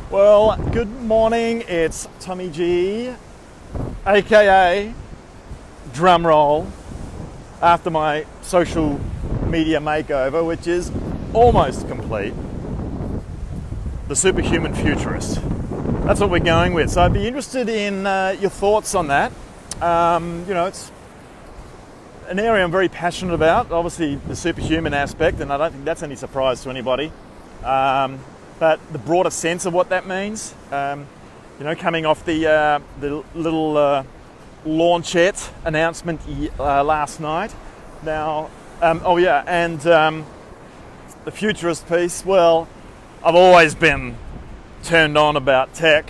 Well, good morning. It's Tommy G, aka Drumroll, after my social media makeover, which is almost complete. The Superhuman Futurist. That's what we're going with. So I'd be interested in your thoughts on that. It's an area I'm very passionate about. Obviously, the superhuman aspect, and I don't think that's any surprise to anybody. But the broader sense of what that means, coming off the little launchette announcement last night. Now, the futurist piece. Well, I've always been turned on about tech,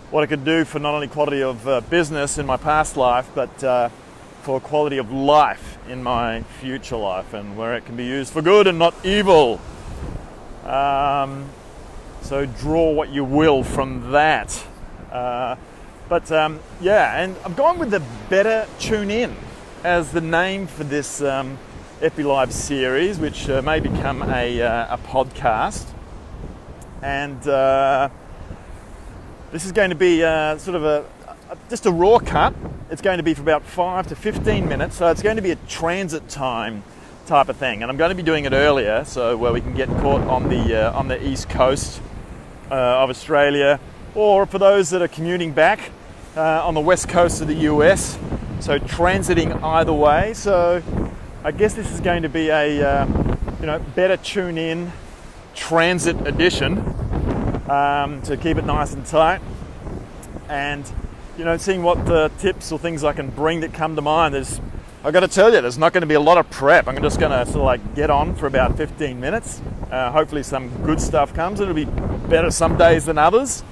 what it could do for not only quality of business in my past life, but for quality of life in my future life, and where it can be used for good and not evil. So draw what you will from that. And I'm going with the Better Tune In as the name for this EpiLive series, which may become a podcast. And this is going to be just a raw cut. It's going to be for about 5 to 15 minutes, so it's going to be a transit time type of thing, and I'm going to be doing it earlier, so where we can get caught on the east coast of Australia, or for those that are commuting back on the west coast of the US, so transiting either way. So I guess this is going to be a Better Tune In transit edition, to keep it nice and tight, and seeing what the tips or things I can bring that come to mind. I've got to tell you, there's not going to be a lot of prep. I'm just going to get on for about 15 minutes. Hopefully some good stuff comes. It'll be better some days than others.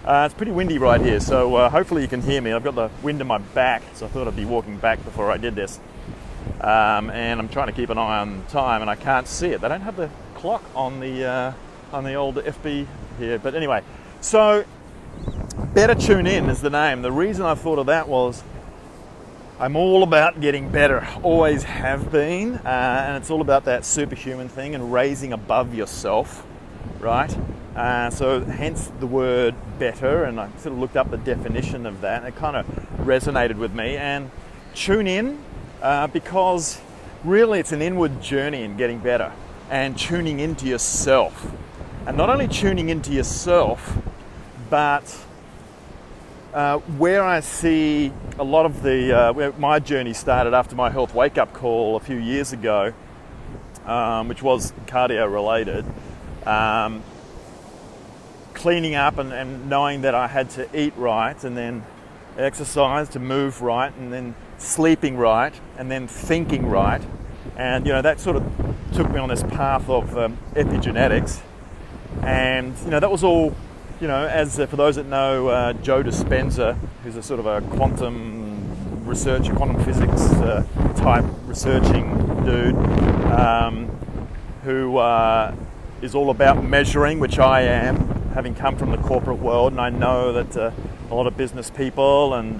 It's pretty windy right here, so hopefully you can hear me. I've got the wind in my back, so I thought I'd be walking back before I did this. And I'm trying to keep an eye on time, and I can't see it. They don't have the clock on the old FB here. But anyway, so Better Tune In is the name. The reason I thought of that was I'm all about getting better, always have been, and it's all about that superhuman thing and raising above yourself, right? So hence the word better, and I sort of looked up the definition of that, and it kind of resonated with me. And tune in, because really it's an inward journey in getting better and tuning into yourself. And not only tuning into yourself, but where I see a lot of where my journey started after my health wake-up call a few years ago, which was cardio related, cleaning up and knowing that I had to eat right, and then exercise to move right, and then sleeping right, and then thinking right. And that sort of took me on this path of epigenetics, and that was all. As for those that know Joe Dispenza, who's a sort of a quantum researcher, quantum physics type researching dude, who is all about measuring, which I am, having come from the corporate world, and I know that a lot of business people and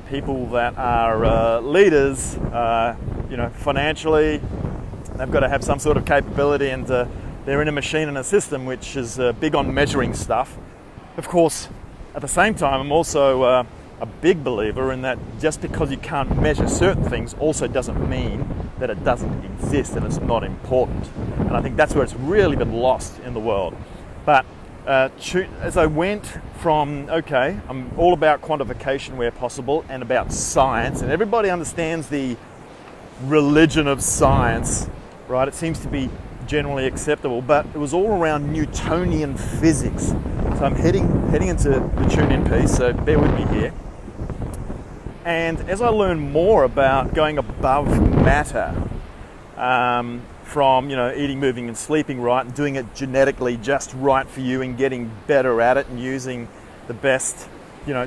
people that are leaders, financially, they've got to have some sort of capability, and they're in a machine and a system which is big on measuring stuff. Of course, at the same time, I'm also a big believer in that just because you can't measure certain things also doesn't mean that it doesn't exist and it's not important. And I think that's where it's really been lost in the world. But as I went from, I'm all about quantification where possible and about science, and everybody understands the religion of science, right? It seems to be generally acceptable, but it was all around Newtonian physics. So I'm heading into the tune-in piece, so bear with me here. And as I learn more about going above matter, from eating, moving and sleeping right, and doing it genetically just right for you, and getting better at it, and using the best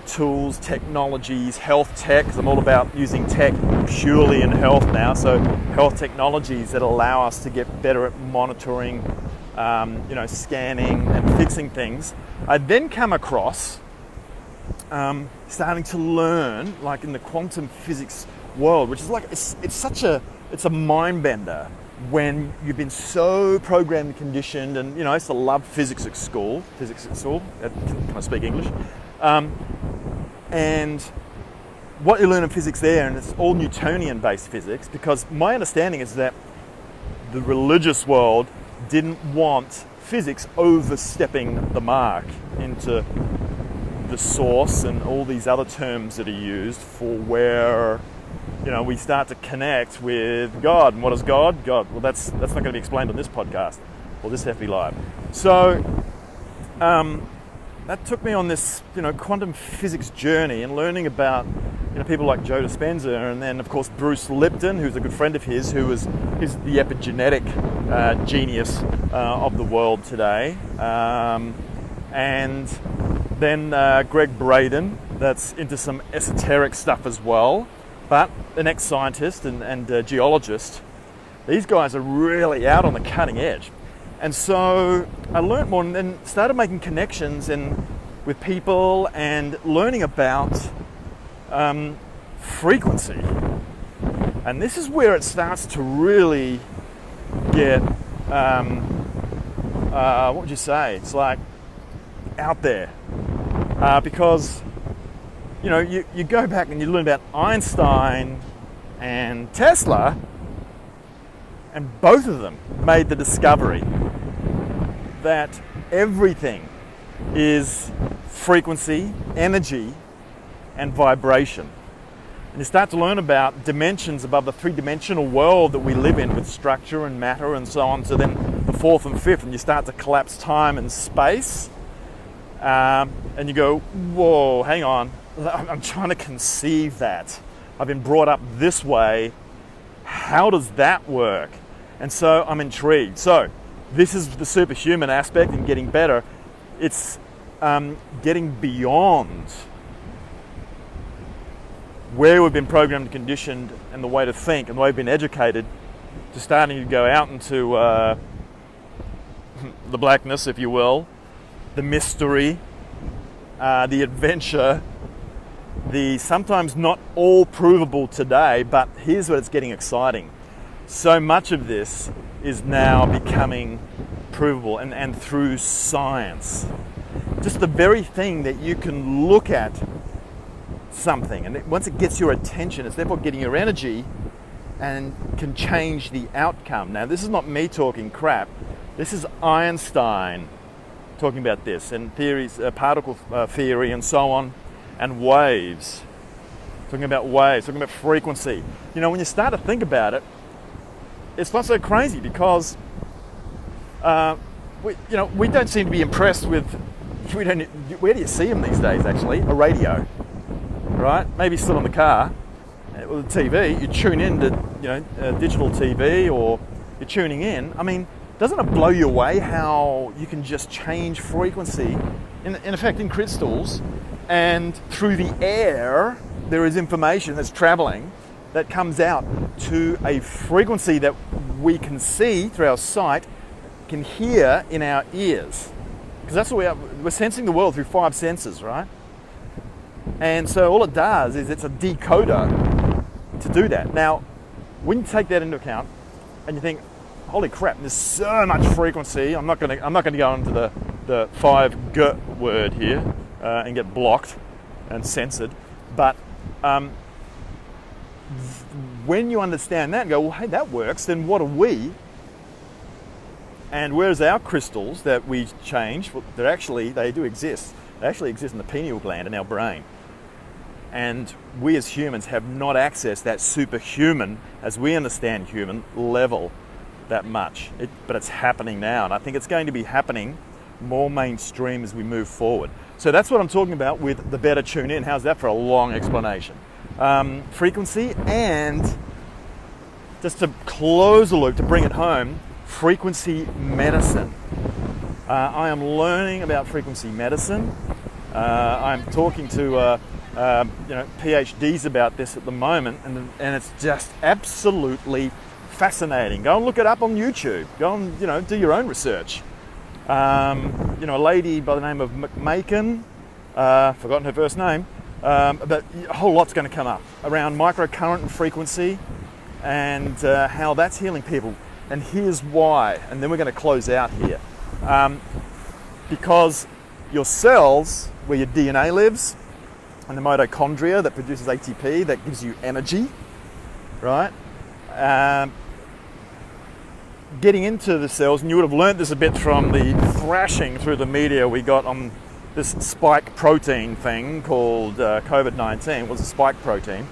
tools, technologies, health tech, because I'm all about using tech purely in health now. So health technologies that allow us to get better at monitoring, scanning and fixing things. I then come across starting to learn, like in the quantum physics world, which is like it's a mind bender, when you've been so programmed and conditioned, and I used to love physics at school. Can I speak English? And what you learn in physics there, and it's all Newtonian-based physics, because my understanding is that the religious world didn't want physics overstepping the mark into the source and all these other terms that are used for where we start to connect with God. And what is God? God. Well, that's not going to be explained on this podcast. Well, this has to be live. So that took me on this quantum physics journey and learning about people like Joe Dispenza, and then of course Bruce Lipton, who's a good friend of his, who's the epigenetic genius of the world today, and then Greg Braden, that's into some esoteric stuff as well, but an ex-scientist and geologist. These guys are really out on the cutting edge. And so I learned more and then started making connections with people and learning about frequency. And this is where it starts to really get, what would you say? It's like out there. Because, you go back and you learn about Einstein and Tesla, and both of them made the discovery that everything is frequency, energy, and vibration. And you start to learn about dimensions above the three-dimensional world that we live in with structure and matter and so on, to then the fourth and fifth, and you start to collapse time and space. And you go, whoa, hang on, I'm trying to conceive that. I've been brought up this way. How does that work? And so I'm intrigued. So this is the superhuman aspect and getting better. It's getting beyond where we've been programmed and conditioned and the way to think and the way we've been educated, to starting to go out into the blackness, if you will, the mystery, the adventure, the sometimes not all provable today, but here's where it's getting exciting. So much of this is now becoming provable and through science. Just the very thing that you can look at something, and once it gets your attention, it's therefore getting your energy and can change the outcome. Now, this is not me talking crap. This is Einstein talking about this, and theories, particle theory and so on, and waves. Talking about waves, talking about frequency. When you start to think about it, it's not so crazy, because we don't seem to be impressed with. Where do you see them these days? Actually, a radio, right? Maybe still in the car, with a TV. You tune in to digital TV, or you're tuning in. I mean, doesn't it blow you away how you can just change frequency, in effect, in crystals, and through the air there is information that's traveling that comes out to a frequency that we can see through our sight, can hear in our ears. Because that's what we're sensing the world through 5 senses, right? And so all it does is it's a decoder to do that. Now, when you take that into account and you think, holy crap, there's so much frequency, I'm not going to go into the 5G word here and get blocked and censored, but when you understand that and go, well, hey, that works, then what are we? And where's our crystals that we change? Well, they do exist. They actually exist in the pineal gland in our brain. And we as humans have not accessed that superhuman, as we understand human, level that much. But it's happening now. And I think it's going to be happening more mainstream as we move forward. So that's what I'm talking about with the better tune in. How's that for a long explanation? Frequency, and just to close the loop, to bring it home, frequency medicine. I am learning about frequency medicine. I'm talking to PhDs about this at the moment, and it's just absolutely fascinating. Go and look it up on YouTube. Go and do your own research. A lady by the name of McMakin, forgotten her first name, but a whole lot's going to come up around microcurrent and frequency, and how that's healing people. And here's why, and then we're going to close out here. Because your cells, where your DNA lives, and the mitochondria that produces ATP, that gives you energy, right? Getting into the cells, and you would have learned this a bit from the thrashing through the media we got on this spike protein thing called COVID-19, was a spike protein,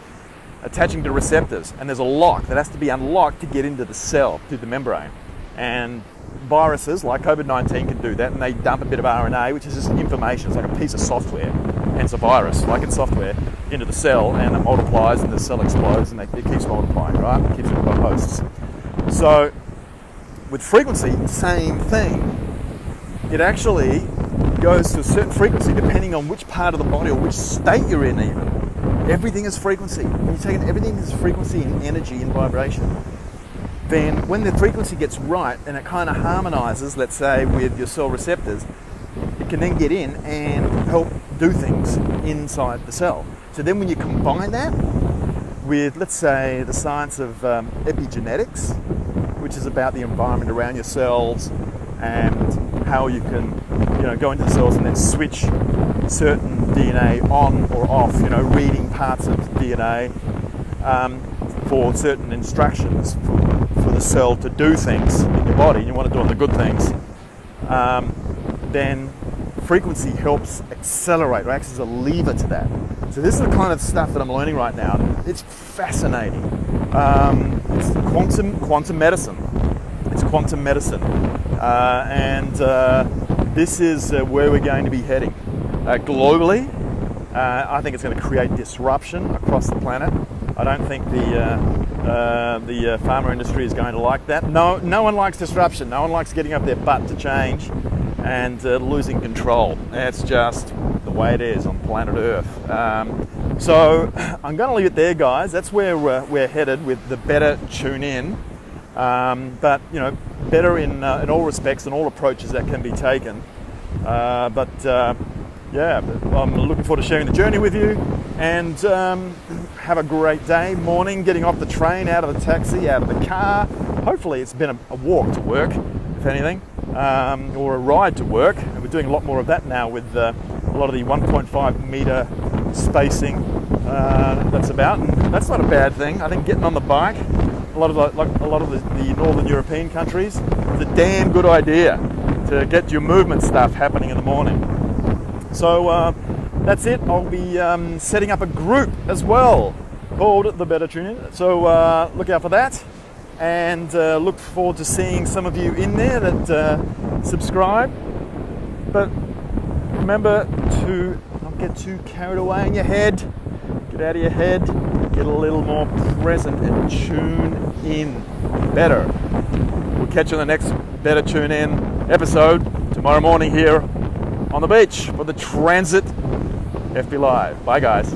attaching to receptors. And there's a lock that has to be unlocked to get into the cell, through the membrane. And viruses like COVID-19 can do that, and they dump a bit of RNA, which is just information. It's like a piece of software, hence a virus, like it's software, into the cell, and it multiplies, and the cell explodes, and it keeps multiplying, right? It keeps it by hosts. So with frequency, same thing. It actually goes to a certain frequency depending on which part of the body or which state you're in even. Everything is frequency. When you take it, everything is frequency and energy and vibration. Then when the frequency gets right and it kind of harmonizes, let's say, with your cell receptors, it can then get in and help do things inside the cell. So then when you combine that with, let's say, the science of epigenetics, which is about the environment around your cells and how you can, go into the cells and then switch certain DNA on or off, reading parts of DNA for certain instructions for the cell to do things in your body. You want to do all the good things. Then frequency helps accelerate, or acts as a lever to that. So this is the kind of stuff that I'm learning right now. It's fascinating. It's quantum medicine. It's quantum medicine. And this is where we're going to be heading. Globally, I think it's going to create disruption across the planet. I don't think the pharma industry is going to like that. No one likes disruption. No one likes getting up their butt to change and losing control. It's just the way it is on planet Earth. So I'm going to leave it there, guys. That's where we're headed with the Better Tune In. But better in all respects and all approaches that can be taken. Yeah, I'm looking forward to sharing the journey with you, and have a great day, morning, getting off the train, out of the taxi, out of the car. Hopefully it's been a walk to work, if anything, or a ride to work. And we're doing a lot more of that now with a lot of the 1.5 meter spacing that's about, and that's not a bad thing. I think getting on the bike, a lot of the northern European countries, is a damn good idea to get your movement stuff happening in the morning. So that's it. I'll be setting up a group as well called the Better Tune In. So look out for that, and look forward to seeing some of you in there that subscribe. But remember to not get too carried away in your head. Get out of your head. Get a little more present and tune in better. We'll catch you on the next Better Tune In episode tomorrow morning here on the beach for the Transit FB Live. Bye, guys.